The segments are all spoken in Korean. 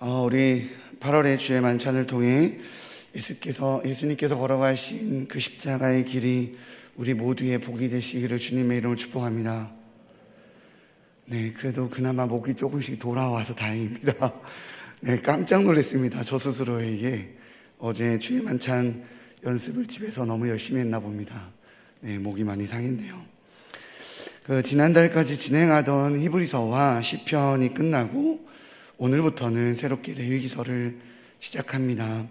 우리 8월의 주의 만찬을 통해 예수님께서 걸어가신 그 십자가의 길이 우리 모두의 복이 되시기를 주님의 이름으로 축복합니다. 네, 그래도 그나마 목이 조금씩 돌아와서 다행입니다. 네, 깜짝 놀랐습니다. 저 스스로에게 어제 주의 만찬 연습을 집에서 너무 열심히 했나 봅니다. 네, 목이 많이 상했네요. 지난달까지 진행하던 히브리서와 시편이 끝나고 오늘부터는 새롭게 레위기서를 시작합니다.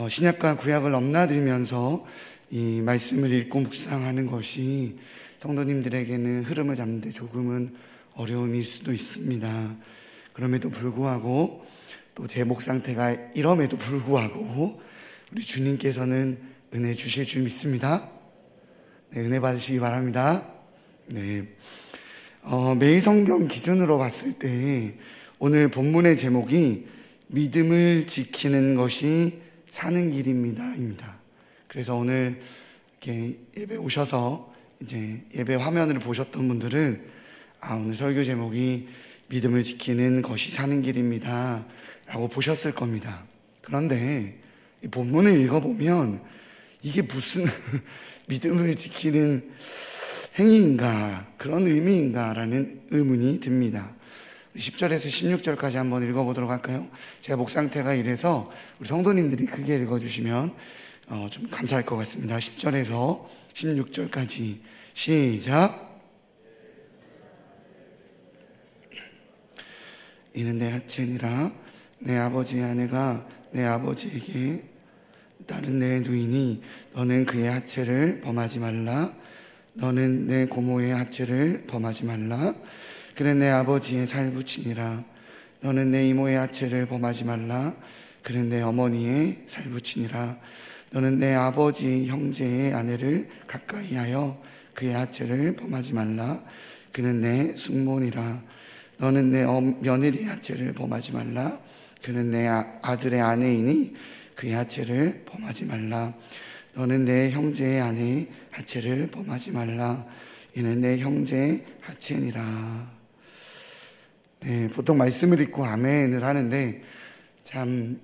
신약과 구약을 넘나들면서 이 말씀을 읽고 묵상하는 것이 성도님들에게는 흐름을 잡는 데 조금은 어려움일 수도 있습니다. 그럼에도 불구하고 또 제 목 상태가 이럼에도 불구하고 우리 주님께서는 은혜 주실 줄 믿습니다. 네, 은혜 받으시기 바랍니다. 네, 매일 성경 기준으로 봤을 때 오늘 본문의 제목이 믿음을 지키는 것이 사는 길입니다입니다. 그래서 오늘 이렇게 예배 오셔서 이제 예배 화면을 보셨던 분들은 오늘 설교 제목이 믿음을 지키는 것이 사는 길입니다 라고 보셨을 겁니다. 그런데 이 본문을 읽어보면 이게 무슨 믿음을 지키는 행위인가, 그런 의미인가 라는 의문이 듭니다. 10절에서 16절까지 한번 읽어보도록 할까요? 제가 목 상태가 이래서 우리 성도님들이 크게 읽어주시면 좀 감사할 것 같습니다. 10절에서 16절까지 시작. 이는 내 하체니라. 내 아버지의 아내가 내 아버지에게 다른 내 누이니 너는 그의 하체를 범하지 말라. 너는 내 고모의 하체를 범하지 말라. 그는 내 아버지의 살부친이라. 너는 내 이모의 하체를 범하지 말라. 그는 내 어머니의 살부친이라. 너는 내 아버지 형제의 아내를 가까이 하여 그의 하체를 범하지 말라. 그는 내 숙모니라. 너는 내 며느리의 하체를 범하지 말라. 그는 내 아들의 아내이니 그의 하체를 범하지 말라. 너는 내 형제의 아내의 하체를 범하지 말라. 이는 내 형제의 하체니라. 네, 보통 말씀을 읽고 아멘을 하는데 참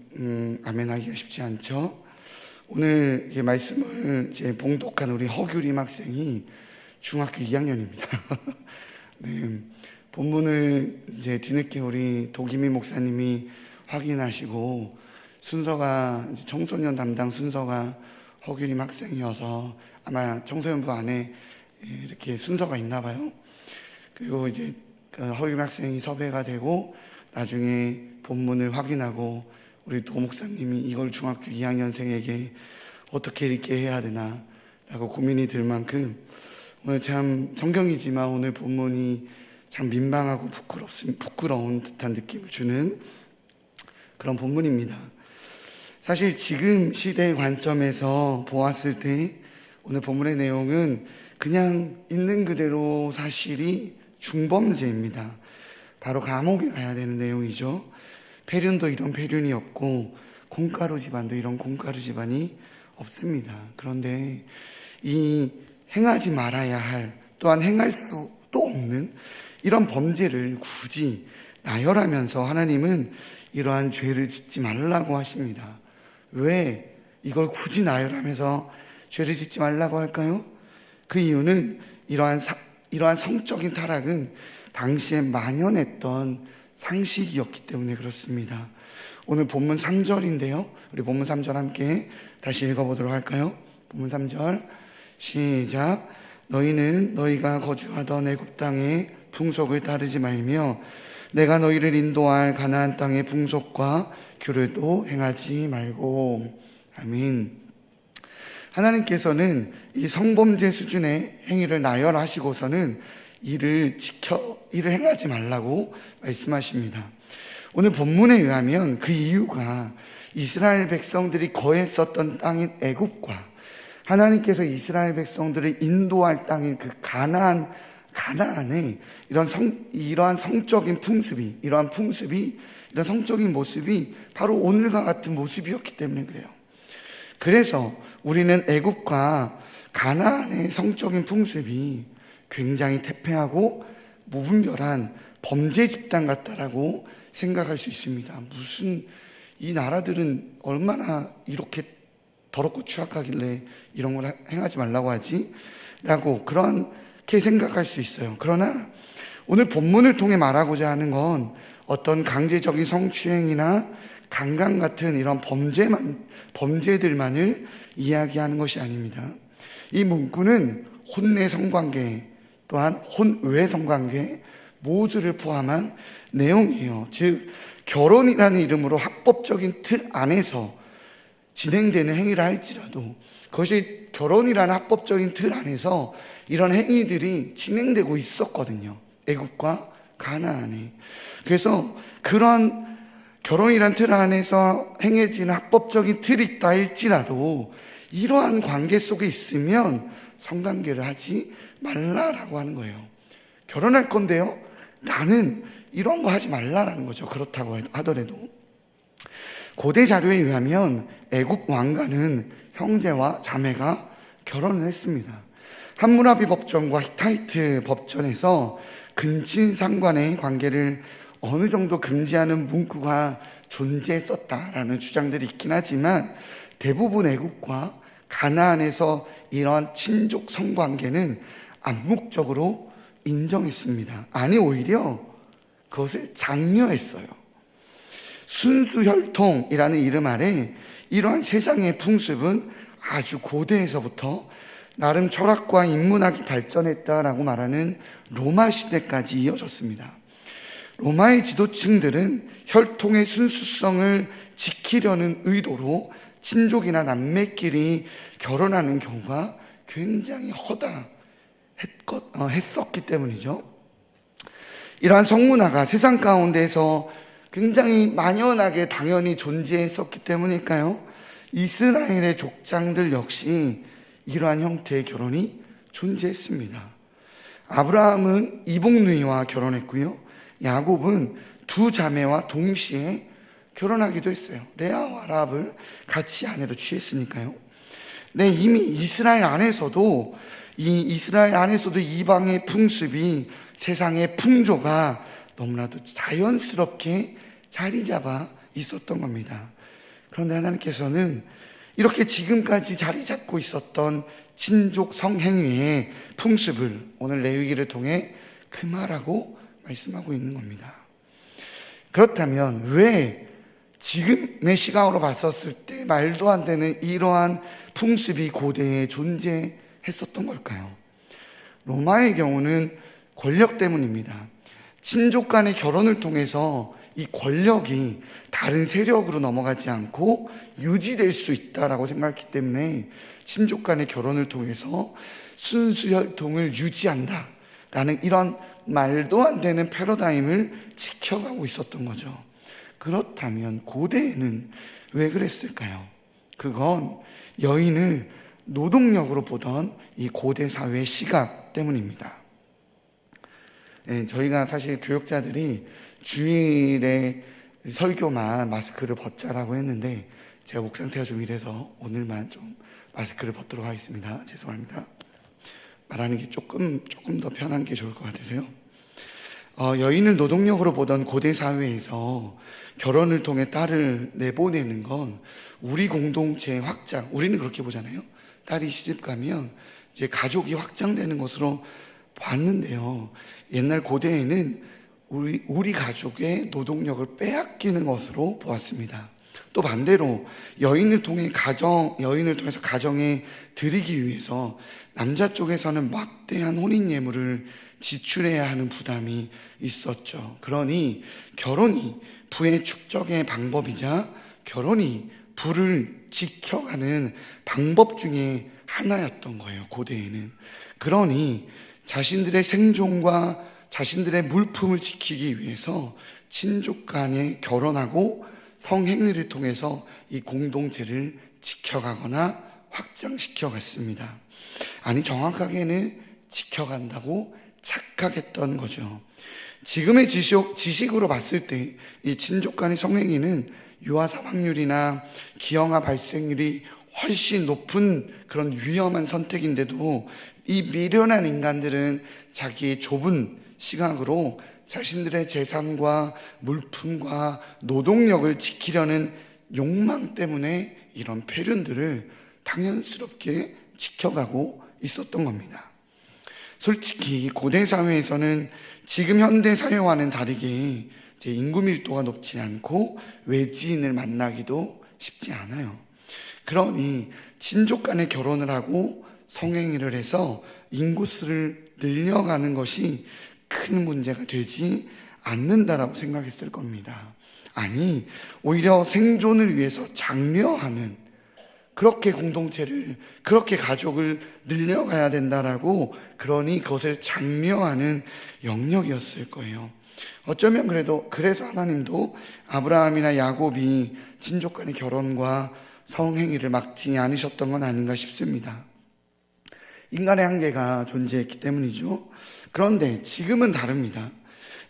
아멘하기가 쉽지 않죠. 오늘 이 말씀을 이제 봉독한 우리 허규림 학생이 중학교 2학년입니다. 네, 본문을 이제 뒤늦게 우리 도기미 목사님이 확인하시고 순서가 이제 청소년 담당 순서가 허규림 학생이어서 아마 청소년부 안에 이렇게 순서가 있나 봐요. 그리고 이제 허규림 학생이 섭외가 되고 나중에 본문을 확인하고 우리 도 목사님이 이걸 중학교 2학년생에게 어떻게 읽게 해야 되나 라고 고민이 들 만큼 오늘 참 성경이지만 오늘 본문이 참 민망하고 부끄러운 듯한 느낌을 주는 그런 본문입니다. 사실 지금 시대의 관점에서 보았을 때 오늘 본문의 내용은 그냥 있는 그대로 사실이 중범죄입니다. 바로 감옥에 가야 되는 내용이죠. 폐륜도 이런 폐륜이 없고 콩가루 집안도 이런 콩가루 집안이 없습니다. 그런데 이 행하지 말아야 할 또한 행할 수도 없는 이런 범죄를 굳이 나열하면서 하나님은 이러한 죄를 짓지 말라고 하십니다. 왜 이걸 굳이 나열하면서 죄를 짓지 말라고 할까요? 그 이유는 이러한 성적인 타락은 당시에 만연했던 상식이었기 때문에 그렇습니다. 오늘 본문 3절인데요. 우리 본문 3절 함께 다시 읽어보도록 할까요? 본문 3절 시작. 너희는 너희가 거주하던 애굽 땅의 풍속을 따르지 말며 내가 너희를 인도할 가나안 땅의 풍속과 규례도 행하지 말고. 아멘. 하나님께서는 이 성범죄 수준의 행위를 나열하시고서는 이를 행하지 말라고 말씀하십니다. 오늘 본문에 의하면 그 이유가 이스라엘 백성들이 거했었던 땅인 애굽과 하나님께서 이스라엘 백성들을 인도할 땅인 그 가나안의 이러한 성적인 풍습이, 이러한 성적인 모습이 바로 오늘과 같은 모습이었기 때문에 그래요. 그래서 우리는 애굽과 가나안의 성적인 풍습이 굉장히 태폐하고 무분별한 범죄 집단 같다라고 생각할 수 있습니다. 무슨 이 나라들은 얼마나 이렇게 더럽고 추악하길래 이런 걸 행하지 말라고 하지? 라고 그렇게 생각할 수 있어요. 그러나 오늘 본문을 통해 말하고자 하는 건 어떤 강제적인 성추행이나 강간 같은 이런 범죄들만을 이야기하는 것이 아닙니다. 이 문구는 혼내 성관계 또한 혼외 성관계 모두를 포함한 내용이에요. 즉 결혼이라는 이름으로 합법적인 틀 안에서 진행되는 행위를 할지라도 그것이 결혼이라는 합법적인 틀 안에서 이런 행위들이 진행되고 있었거든요. 애굽과 가나안에. 그래서 그런 결혼이란 틀 안에서 행해지는 합법적인 틀이 있다 할지라도 이러한 관계 속에 있으면 성관계를 하지 말라라고 하는 거예요. 결혼할 건데요, 나는 이런 거 하지 말라라는 거죠. 그렇다고 하더라도. 고대 자료에 의하면 애굽 왕가는 형제와 자매가 결혼을 했습니다. 함무라비 법전과 히타이트 법전에서 근친상간의 관계를 어느 정도 금지하는 문구가 존재했었다라는 주장들이 있긴 하지만 대부분 애국과 가나안에서 이러한 친족 성관계는 암묵적으로 인정했습니다. 아니 오히려 그것을 장려했어요. 순수혈통이라는 이름 아래 이러한 세상의 풍습은 아주 고대에서부터 나름 철학과 인문학이 발전했다라고 말하는 로마 시대까지 이어졌습니다. 로마의 지도층들은 혈통의 순수성을 지키려는 의도로 친족이나 남매끼리 결혼하는 경우가 굉장히 했었기 때문이죠. 이러한 성문화가 세상 가운데서 굉장히 만연하게 당연히 존재했었기 때문일까요? 이스라엘의 족장들 역시 이러한 형태의 결혼이 존재했습니다. 아브라함은 이복누이와 결혼했고요. 야곱은 두 자매와 동시에 결혼하기도 했어요. 레아와 라합을 같이 아내로 취했으니까요. 네, 이미 이스라엘 안에서도 이방의 풍습이 세상의 풍조가 너무나도 자연스럽게 자리 잡아 있었던 겁니다. 그런데 하나님께서는 이렇게 지금까지 자리 잡고 있었던 친족 성행위의 풍습을 오늘 레위기를 통해 금하라고 말씀하고 있는 겁니다. 그렇다면 왜 지금의 시각으로 봤었을 때 말도 안 되는 이러한 풍습이 고대에 존재했었던 걸까요? 로마의 경우는 권력 때문입니다. 친족 간의 결혼을 통해서 이 권력이 다른 세력으로 넘어가지 않고 유지될 수 있다라고 생각했기 때문에 친족 간의 결혼을 통해서 순수혈통을 유지한다라는 이런 말도 안 되는 패러다임을 지켜가고 있었던 거죠. 그렇다면 고대에는 왜 그랬을까요? 그건 여인을 노동력으로 보던 이 고대 사회의 시각 때문입니다. 저희가 사실 교역자들이 주일에 설교만 마스크를 벗자라고 했는데 제가 목 상태가 좀 이래서 오늘만 좀 마스크를 벗도록 하겠습니다. 죄송합니다. 말하는 게 조금 더 편한 게 좋을 것 같으세요? 여인을 노동력으로 보던 고대 사회에서 결혼을 통해 딸을 내보내는 건 우리 공동체의 확장, 우리는 그렇게 보잖아요. 딸이 시집 가면 이제 가족이 확장되는 것으로 봤는데요. 옛날 고대에는 우리 가족의 노동력을 빼앗기는 것으로 보았습니다. 또 반대로 여인을 통해서 가정에 들이기 위해서 남자 쪽에서는 막대한 혼인 예물을 지출해야 하는 부담이 있었죠. 그러니 결혼이 부의 축적의 방법이자 결혼이 부를 지켜가는 방법 중에 하나였던 거예요, 고대에는. 그러니 자신들의 생존과 자신들의 물품을 지키기 위해서 친족 간에 결혼하고 성행위를 통해서 이 공동체를 지켜가거나 확장시켜 갔습니다. 아니, 정확하게는 지켜간다고 착각했던 거죠. 지금의 지식으로 봤을 때 이 친족 간의 성행위는 유아 사망률이나 기형아 발생률이 훨씬 높은 그런 위험한 선택인데도 이 미련한 인간들은 자기의 좁은 시각으로 자신들의 재산과 물품과 노동력을 지키려는 욕망 때문에 이런 폐륜들을 당연스럽게 지켜가고 있었던 겁니다. 솔직히 고대 사회에서는 지금 현대 사회와는 다르게 인구 밀도가 높지 않고 외지인을 만나기도 쉽지 않아요. 그러니 친족 간에 결혼을 하고 성행위를 해서 인구수를 늘려가는 것이 큰 문제가 되지 않는다라고 생각했을 겁니다. 아니, 오히려 생존을 위해서 장려하는, 그렇게 공동체를, 그렇게 가족을 늘려가야 된다라고, 그러니 그것을 장려하는 영역이었을 거예요. 어쩌면 그래서 하나님도 아브라함이나 야곱이 친족 간의 결혼과 성행위를 막지 않으셨던 건 아닌가 싶습니다. 인간의 한계가 존재했기 때문이죠. 그런데 지금은 다릅니다.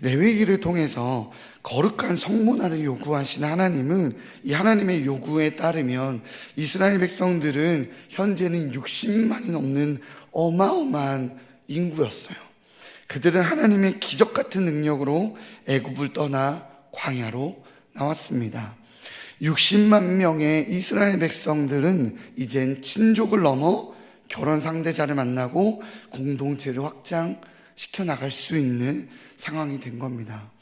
레위기를 통해서 거룩한 성문화를 요구하신 하나님은 이 하나님의 요구에 따르면 이스라엘 백성들은 현재는 60만이 넘는 어마어마한 인구였어요. 그들은 하나님의 기적 같은 능력으로 애굽을 떠나 광야로 나왔습니다. 60만 명의 이스라엘 백성들은 이젠 친족을 넘어 결혼 상대자를 만나고 공동체를 확장시켜 나갈 수 있는 상황이 된 겁니다.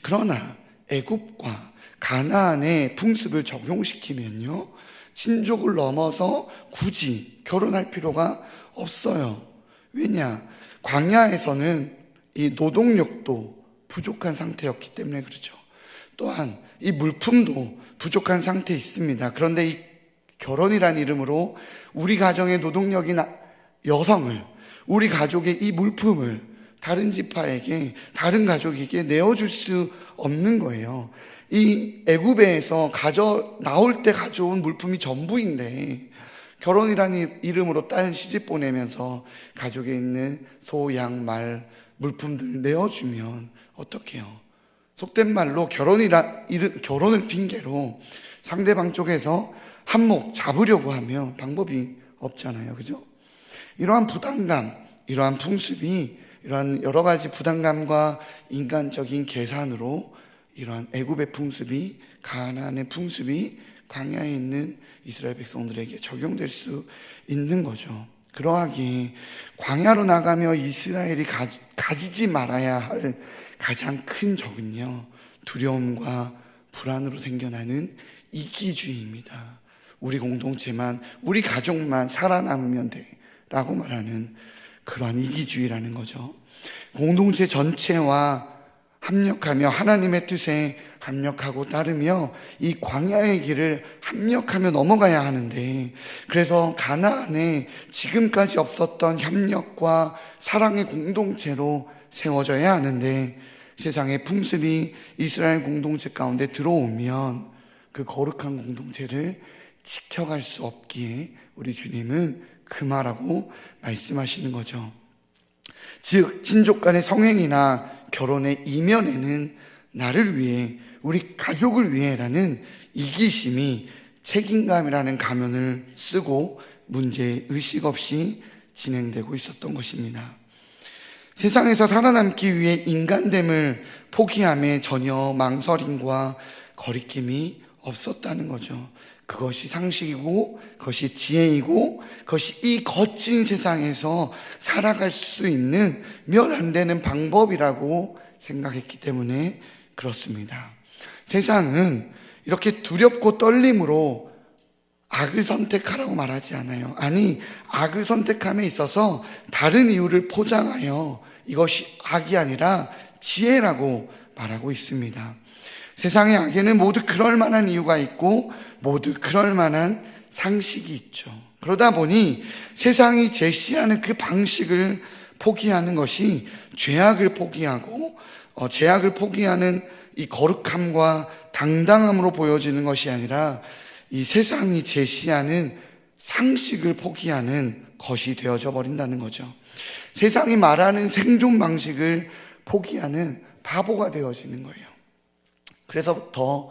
그러나 애굽과 가나안의 풍습을 적용시키면요, 친족을 넘어서 굳이 결혼할 필요가 없어요. 왜냐? 광야에서는 이 노동력도 부족한 상태였기 때문에 그렇죠. 또한 이 물품도 부족한 상태에 있습니다. 그런데 이 결혼이란 이름으로 우리 가정의 노동력인 여성을, 우리 가족의 이 물품을 다른 지파에게, 다른 가족에게 내어줄 수 없는 거예요. 이 애굽에서 나올 때 가져온 물품이 전부인데 결혼이라는 이름으로 딸 시집 보내면서 가족에 있는 소, 양, 말, 물품들 내어주면 어떡해요? 속된 말로 결혼을 핑계로 상대방 쪽에서 한몫 잡으려고 하면 방법이 없잖아요. 그죠? 이러한 부담감, 이러한 풍습이, 이러한 여러 가지 부담감과 인간적인 계산으로 이러한 애굽의 풍습이, 가나안의 풍습이 광야에 있는 이스라엘 백성들에게 적용될 수 있는 거죠. 그러하기에 광야로 나가며 이스라엘이 가지지 말아야 할 가장 큰 적은요, 두려움과 불안으로 생겨나는 이기주의입니다. 우리 공동체만, 우리 가족만 살아남으면 돼 라고 말하는 그러한 이기주의라는 거죠. 공동체 전체와 합력하며 하나님의 뜻에 합력하고 따르며 이 광야의 길을 합력하며 넘어가야 하는데, 그래서 가나안에 지금까지 없었던 협력과 사랑의 공동체로 세워져야 하는데, 세상의 풍습이 이스라엘 공동체 가운데 들어오면 그 거룩한 공동체를 지켜갈 수 없기에 우리 주님은 금하라고 말씀하시는 거죠. 즉 친족 간의 성행이나 결혼의 이면에는 나를 위해, 우리 가족을 위해라는 이기심이 책임감이라는 가면을 쓰고 문제의식 없이 진행되고 있었던 것입니다. 세상에서 살아남기 위해 인간됨을 포기함에 전혀 망설임과 거리낌이 없었다는 거죠. 그것이 상식이고, 그것이 지혜이고, 그것이 이 거친 세상에서 살아갈 수 있는 몇 안 되는 방법이라고 생각했기 때문에 그렇습니다. 세상은 이렇게 두렵고 떨림으로 악을 선택하라고 말하지 않아요. 아니, 악을 선택함에 있어서 다른 이유를 포장하여 이것이 악이 아니라 지혜라고 말하고 있습니다. 세상의 악에는 모두 그럴 만한 이유가 있고 모두 그럴 만한 상식이 있죠. 그러다 보니 세상이 제시하는 그 방식을 포기하는 것이 죄악을 포기하고 죄악을 포기하는 이 거룩함과 당당함으로 보여지는 것이 아니라 이 세상이 제시하는 상식을 포기하는 것이 되어져 버린다는 거죠. 세상이 말하는 생존 방식을 포기하는 바보가 되어지는 거예요. 그래서 더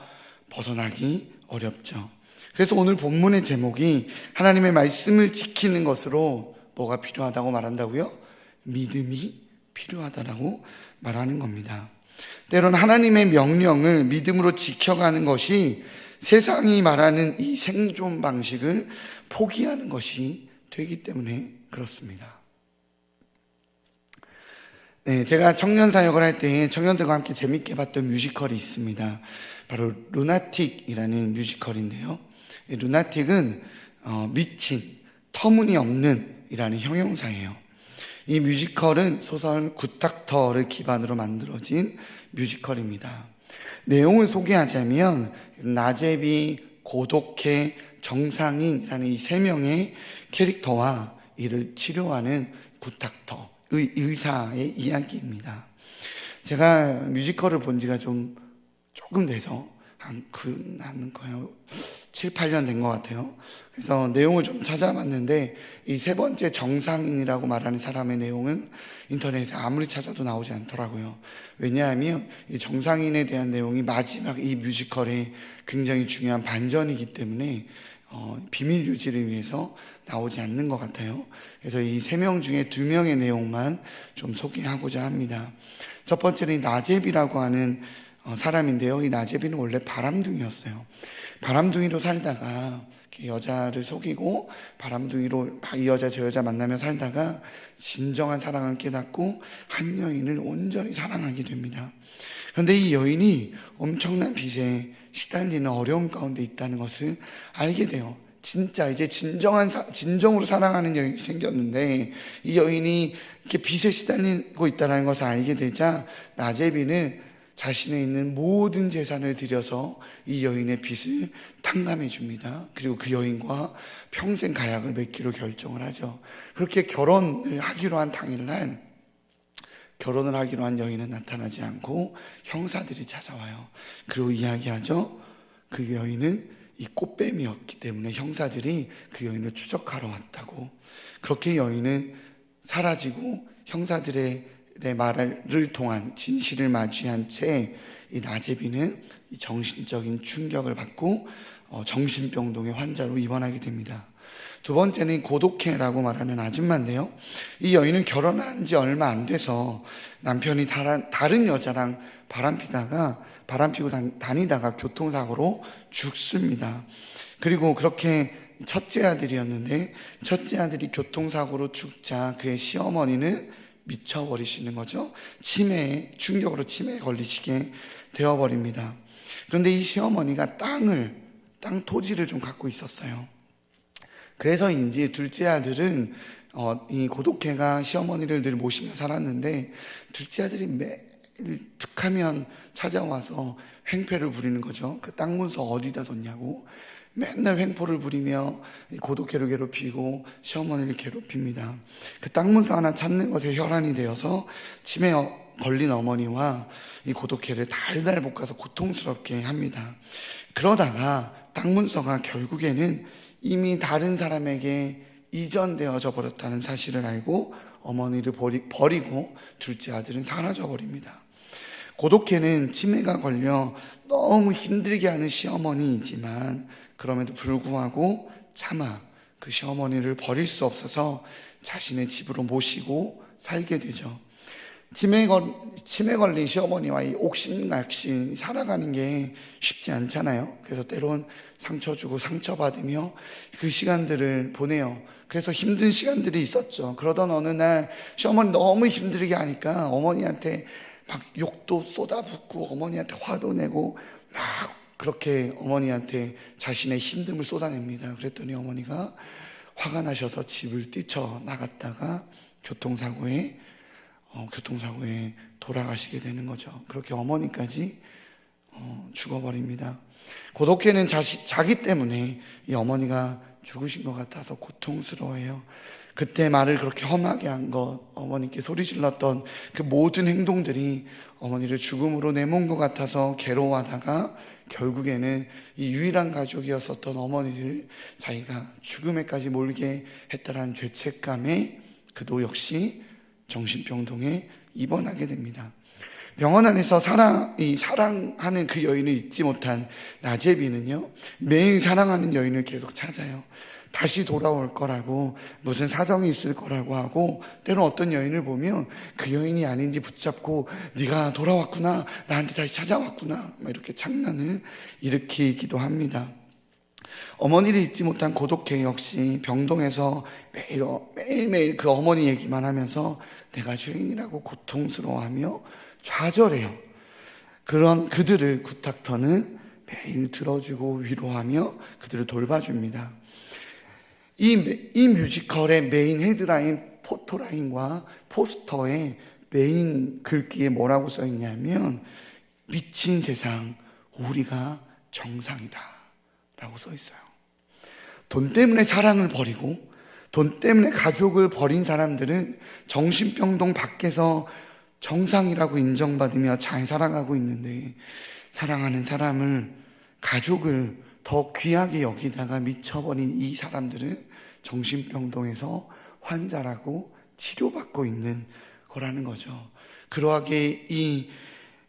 벗어나기 어렵죠. 그래서 오늘 본문의 제목이 하나님의 말씀을 지키는 것으로 뭐가 필요하다고 말한다고요? 믿음이 필요하다라고 말하는 겁니다. 때로는 하나님의 명령을 믿음으로 지켜가는 것이 세상이 말하는 이 생존 방식을 포기하는 것이 되기 때문에 그렇습니다. 네, 제가 청년 사역을 할 때 청년들과 함께 재밌게 봤던 뮤지컬이 있습니다. 바로 루나틱이라는 뮤지컬인데요. 루나틱은 미친, 터무니없는 이라는 형용사예요. 이 뮤지컬은 소설 굿닥터를 기반으로 만들어진 뮤지컬입니다. 내용을 소개하자면 나제비, 고독해, 정상인이라는 이 세 명의 캐릭터와 이를 치료하는 굿닥터, 의사의 이야기입니다. 제가 뮤지컬을 본 지가 조금 돼서 한 7, 8년 된 것 같아요. 그래서 내용을 좀 찾아봤는데 이 세 번째 정상인이라고 말하는 사람의 내용은 인터넷에 아무리 찾아도 나오지 않더라고요. 왜냐하면 이 정상인에 대한 내용이 마지막 이 뮤지컬의 굉장히 중요한 반전이기 때문에 비밀 유지를 위해서 나오지 않는 것 같아요. 그래서 이 세 명 중에 2명의 내용만 좀 소개하고자 합니다. 첫 번째는 나제비라고 하는 사람인데요. 이 나제비는 원래 바람둥이였어요. 바람둥이로 살다가 여자를 속이고 바람둥이로 이 여자 저 여자 만나며 살다가 진정한 사랑을 깨닫고 한 여인을 온전히 사랑하게 됩니다. 그런데 이 여인이 엄청난 빚에 시달리는 어려움 가운데 있다는 것을 알게 돼요. 진짜 이제 진정으로 사랑하는 여인이 생겼는데 이 여인이 이렇게 빚에 시달리고 있다는 것을 알게 되자 나제비는 자신의 있는 모든 재산을 들여서 이 여인의 빚을 탕감해 줍니다. 그리고 그 여인과 평생 가약을 맺기로 결정을 하죠. 그렇게 결혼을 하기로 한 당일날 결혼을 하기로 한 여인은 나타나지 않고 형사들이 찾아와요. 그리고 이야기하죠. 그 여인은 이 꽃뱀이었기 때문에 형사들이 그 여인을 추적하러 왔다고. 그렇게 여인은 사라지고 형사들의 말을 통한 진실을 마주한 채 이 나제비는 이 정신적인 충격을 받고 정신병동의 환자로 입원하게 됩니다. 두 번째는 고독해라고 말하는 아줌마인데요. 이 여인은 결혼한 지 얼마 안 돼서 남편이 다른 여자랑 바람피고 다니다가 교통사고로 죽습니다. 그리고 그렇게 첫째 아들이었는데 첫째 아들이 교통사고로 죽자 그의 시어머니는 미쳐버리시는 거죠. 충격으로 치매에 걸리시게 되어버립니다. 그런데 이 시어머니가 땅 토지를 좀 갖고 있었어요. 그래서인지 둘째 아들은 이 고독해가 시어머니를 늘 모시며 살았는데 둘째 아들이 매일 툭하면 찾아와서 횡패를 부리는 거죠. 그 땅 문서 어디다 뒀냐고 맨날 횡포를 부리며 고독해를 괴롭히고 시어머니를 괴롭힙니다. 그 땅 문서 하나 찾는 것에 혈안이 되어서 치매에 걸린 어머니와 이 고독해를 달달 볶아서 고통스럽게 합니다. 그러다가 땅 문서가 결국에는 이미 다른 사람에게 이전되어져 버렸다는 사실을 알고 어머니를 버리고 둘째 아들은 사라져 버립니다. 고독해는 치매가 걸려 너무 힘들게 하는 시어머니이지만 그럼에도 불구하고 차마 그 시어머니를 버릴 수 없어서 자신의 집으로 모시고 살게 되죠. 치매 걸린 시어머니와 이 옥신각신 살아가는 게 쉽지 않잖아요. 그래서 때론 상처 주고 상처받으며 그 시간들을 보내요. 그래서 힘든 시간들이 있었죠. 그러던 어느 날 시어머니 너무 힘들게 하니까 어머니한테 막 욕도 쏟아붓고 어머니한테 화도 내고 막 그렇게 어머니한테 자신의 힘듦을 쏟아냅니다. 그랬더니 어머니가 화가 나셔서 집을 뛰쳐나갔다가 교통사고에 돌아가시게 되는 거죠. 그렇게 어머니까지 죽어버립니다. 고독해는 자기 때문에 이 어머니가 죽으신 것 같아서 고통스러워해요. 그때 말을 그렇게 험하게 한 것, 어머니께 소리 질렀던 그 모든 행동들이 어머니를 죽음으로 내몬 것 같아서 괴로워하다가 결국에는 이 유일한 가족이었었던 어머니를 자기가 죽음에까지 몰게 했다라는 죄책감에 그도 역시 정신병동에 입원하게 됩니다. 병원 안에서 사랑하는 그 여인을 잊지 못한 나제비는요, 매일 사랑하는 여인을 계속 찾아요. 다시 돌아올 거라고, 무슨 사정이 있을 거라고 하고, 때로 어떤 여인을 보면 그 여인이 아닌지 붙잡고 네가 돌아왔구나, 나한테 다시 찾아왔구나, 이렇게 장난을 일으키기도 합니다. 어머니를 잊지 못한 고독해 역시 병동에서 매일매일 그 어머니 얘기만 하면서 내가 죄인이라고 고통스러워하며 좌절해요. 그런 그들을 굿닥터는 매일 들어주고 위로하며 그들을 돌봐줍니다. 이 뮤지컬의 메인 헤드라인, 포토라인과 포스터에 메인 글귀에 뭐라고 써있냐면 미친 세상, 우리가 정상이다 라고 써있어요. 돈 때문에 사랑을 버리고 돈 때문에 가족을 버린 사람들은 정신병동 밖에서 정상이라고 인정받으며 잘 살아가고 있는데, 사랑하는 사람을, 가족을 더 귀하게 여기다가 미쳐버린 이 사람들은 정신병동에서 환자라고 치료받고 있는 거라는 거죠. 그러하게 이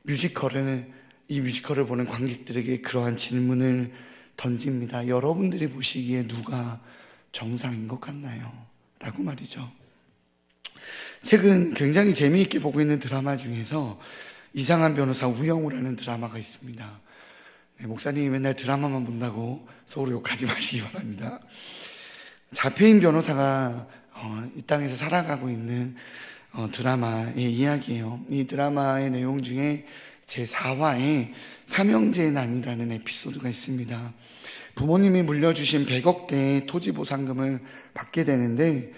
뮤지컬을 보는 관객들에게 그러한 질문을 던집니다. 여러분들이 보시기에 누가 정상인 것 같나요? 라고 말이죠. 최근 굉장히 재미있게 보고 있는 드라마 중에서 이상한 변호사 우영우라는 드라마가 있습니다. 네, 목사님이 맨날 드라마만 본다고 서로 욕하지 마시기 바랍니다. 잡혀인 변호사가 이 땅에서 살아가고 있는 드라마의 이야기예요. 이 드라마의 내용 중에 제4화에 삼형제의 난이라는 에피소드가 있습니다. 부모님이 물려주신 100억대의 토지 보상금을 받게 되는데,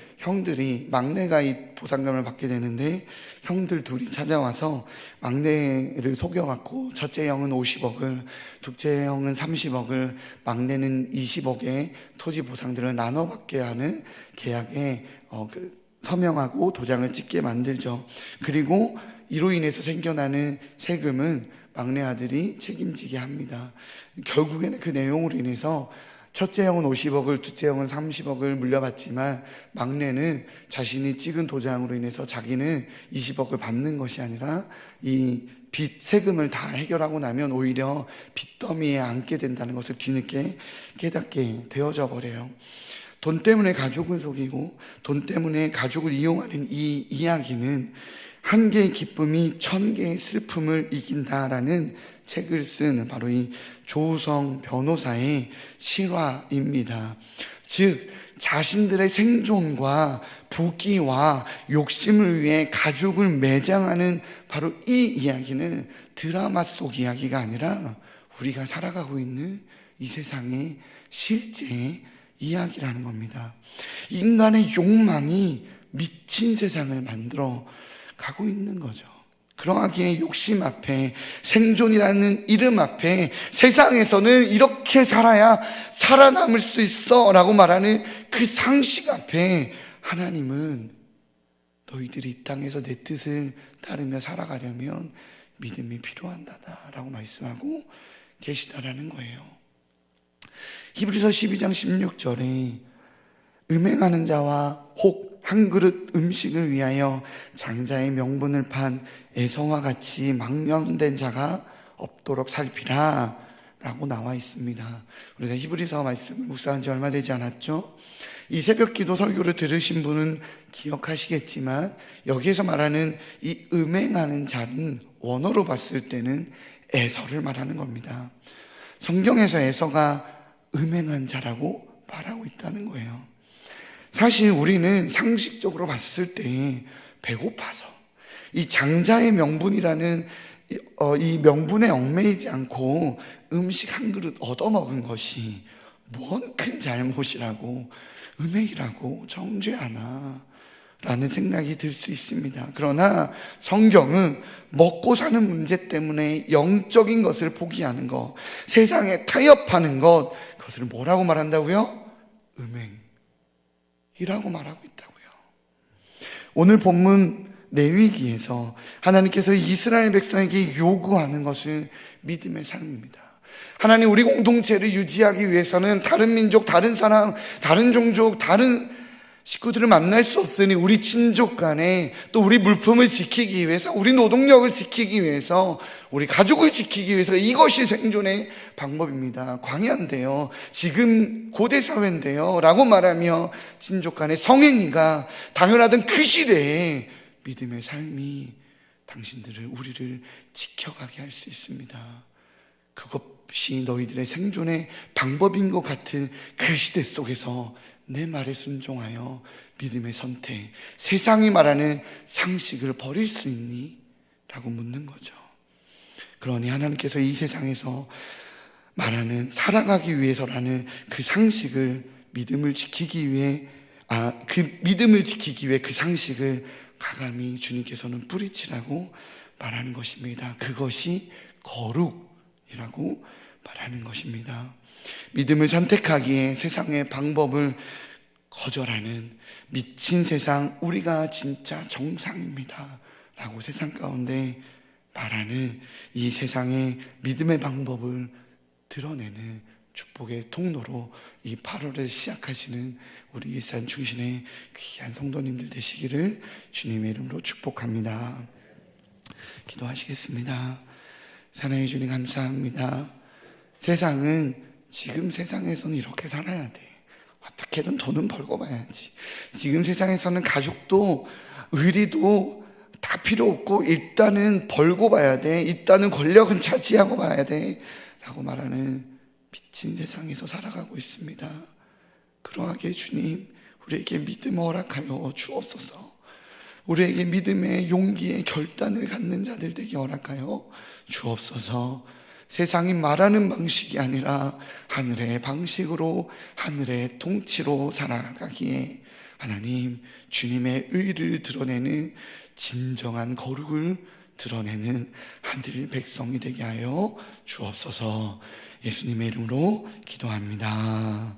막내가 이 보상금을 받게 되는데 형들 둘이 찾아와서 막내를 속여갖고 첫째 형은 50억을, 둘째 형은 30억을, 막내는 20억의 토지 보상들을 나눠받게 하는 계약에 서명하고 도장을 찍게 만들죠. 그리고 이로 인해서 생겨나는 세금은 막내 아들이 책임지게 합니다. 결국에는 그 내용으로 인해서 첫째 형은 50억을, 둘째 형은 30억을 물려받지만 막내는 자신이 찍은 도장으로 인해서 자기는 20억을 받는 것이 아니라 이 빚, 세금을 다 해결하고 나면 오히려 빚더미에 앉게 된다는 것을 뒤늦게 깨닫게 되어져 버려요. 돈 때문에 가족을 속이고 돈 때문에 가족을 이용하는 이 이야기는 한 개의 기쁨이 1000개의 슬픔을 이긴다라는 책을 쓴 바로 이 조우성 변호사의 실화입니다. 즉 자신들의 생존과 부귀와 욕심을 위해 가족을 매장하는 바로 이 이야기는 드라마 속 이야기가 아니라 우리가 살아가고 있는 이 세상의 실제 이야기라는 겁니다. 인간의 욕망이 미친 세상을 만들어 가고 있는 거죠. 그러하기에 욕심 앞에, 생존이라는 이름 앞에 세상에서는 이렇게 살아야 살아남을 수 있어 라고 말하는 그 상식 앞에 하나님은 너희들이 이 땅에서 내 뜻을 따르며 살아가려면 믿음이 필요하다 라고 말씀하고 계시다라는 거예요. 히브리서 12장 16절에 음행하는 자와 혹 한 그릇 음식을 위하여 장자의 명분을 판 에서와 같이 망령된 자가 없도록 살피라 라고 나와 있습니다. 우리가 히브리서 말씀을 묵상한 지 얼마 되지 않았죠? 이 새벽기도 설교를 들으신 분은 기억하시겠지만 여기에서 말하는 이 음행하는 자는 원어로 봤을 때는 에서를 말하는 겁니다. 성경에서 에서가 음행한 자라고 말하고 있다는 거예요. 사실 우리는 상식적으로 봤을 때 배고파서 이 장자의 명분이라는 이 명분에 얽매이지 않고 음식 한 그릇 얻어먹은 것이 뭔 큰 잘못이라고, 음행이라고 정죄하나 라는 생각이 들 수 있습니다. 그러나 성경은 먹고 사는 문제 때문에 영적인 것을 포기하는 것, 세상에 타협하는 것, 그것을 뭐라고 말한다고요? 음행이라고 말하고 있다고요. 오늘 본문 레위기에서 하나님께서 이스라엘 백성에게 요구하는 것은 믿음의 삶입니다. 하나님, 우리 공동체를 유지하기 위해서는 다른 민족, 다른 사람, 다른 종족, 다른 식구들을 만날 수 없으니 우리 친족 간에 또 우리 물품을 지키기 위해서, 우리 노동력을 지키기 위해서, 우리 가족을 지키기 위해서 이것이 생존의 방법입니다. 광야인데요, 지금 고대 사회인데요 라고 말하며 친족 간의 성행위가 당연하던 그 시대에 믿음의 삶이 당신들을, 우리를 지켜가게 할 수 있습니다. 그것이 너희들의 생존의 방법인 것 같은 그 시대 속에서 내 말에 순종하여 믿음의 선택, 세상이 말하는 상식을 버릴 수 있니? 라고 묻는 거죠. 그러니 하나님께서 이 세상에서 말하는 살아가기 위해서라는 그 상식을, 믿음을 지키기 위해 그 상식을 가감히 주님께서는 뿌리치라고 말하는 것입니다. 그것이 거룩이라고 말하는 것입니다. 믿음을 선택하기에 세상의 방법을 거절하는 미친 세상, 우리가 진짜 정상입니다 라고 세상 가운데 말하는 이 세상의 믿음의 방법을 드러내는 축복의 통로로 이 8월을 시작하시는 우리 일산 충신의 귀한 성도님들 되시기를 주님의 이름으로 축복합니다. 기도하시겠습니다. 사랑해 주님 감사합니다. 세상은, 지금 세상에서는 이렇게 살아야 돼. 어떻게든 돈은 벌고 봐야지. 지금 세상에서는 가족도 의리도 다 필요 없고 일단은 벌고 봐야 돼. 일단은 권력은 차지하고 봐야 돼 라고 말하는 미친 세상에서 살아가고 있습니다. 그러하게 주님, 우리에게 믿음을 허락하여 주옵소서. 우리에게 믿음의 용기의 결단을 갖는 자들 되게 허락하여 주옵소서. 세상이 말하는 방식이 아니라 하늘의 방식으로, 하늘의 통치로 살아가기에 하나님, 주님의 의를 드러내는 진정한 거룩을 드러내는 하늘 백성이 되게 하여 주옵소서. 예수님의 이름으로 기도합니다.